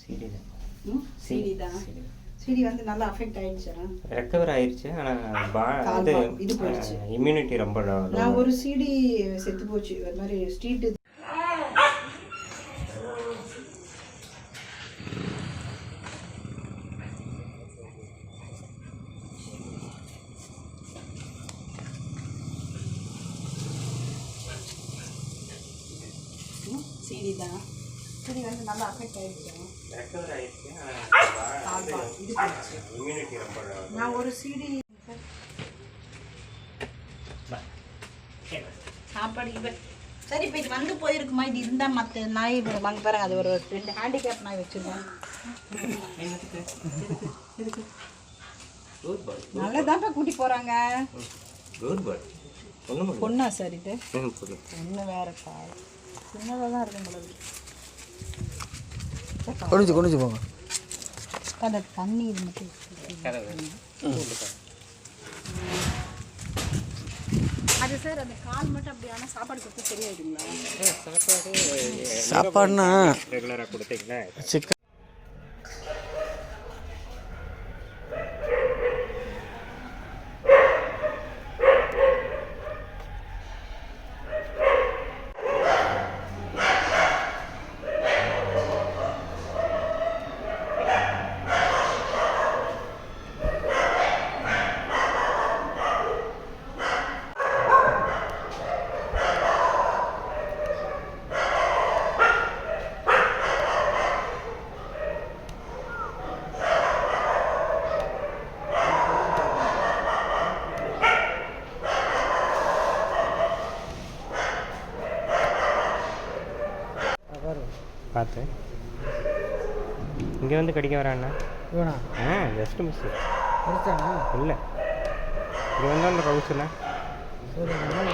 CD தான். CD தான். CD வந்து நல்லா அஃபெக்ட் ஆயிடுச்சா? ரெக்கவர் ஆயிடுச்சு. ஆனால் இது போயிடுச்சு, இம்யூனிட்டி ரொம்ப. நான் ஒரு சிடி செத்து போச்சு ஒரு மாதிரி ஸ்ட்ரீட். சிடி தான். சிடி வந்து நல்லா அஃபெக்ட் ஆயிடுச்சு. ரெக்கவர் ஆயிடுச்சு. இது போயிடுச்சு, இம்யூனிட்டி ரொம்ப. நான் ஒரு சிடி சாப்பாடு இவன் சரி. இப்போ இது வந்து போயிருக்குமா? இது இருந்தால் மற்ற நாய் வாங்க பாருங்க. அது ஒரு 2 ஹேண்டிகேப் நாய் வச்சுருக்கோம். நல்லதான்ப்பா கூட்டி போகிறாங்க. பொண்ணா சார்? இது பொண்ணு வேறப்பா, சின்னதாக தான் இருக்கும் பொழுது. கொண்டு போங்க. அந்த தண்ணி இது மட்டும் அது சார். அந்த கால் மட்டும் அப்படி ஆனால் சாப்பாடு கொடுத்து சரியாயிடுங்களா? சாப்பாடுனா ரெகுலராக கொடுத்தீங்களா? சிக்கன் பார்த்து இங்கே வந்து கடிக்க வராண்ணா. வேணா ஜஸ்ட் மிஸ் முடிச்சானா இல்லை. இங்கே வந்து அந்த கவுச்சுண்ணா. சரி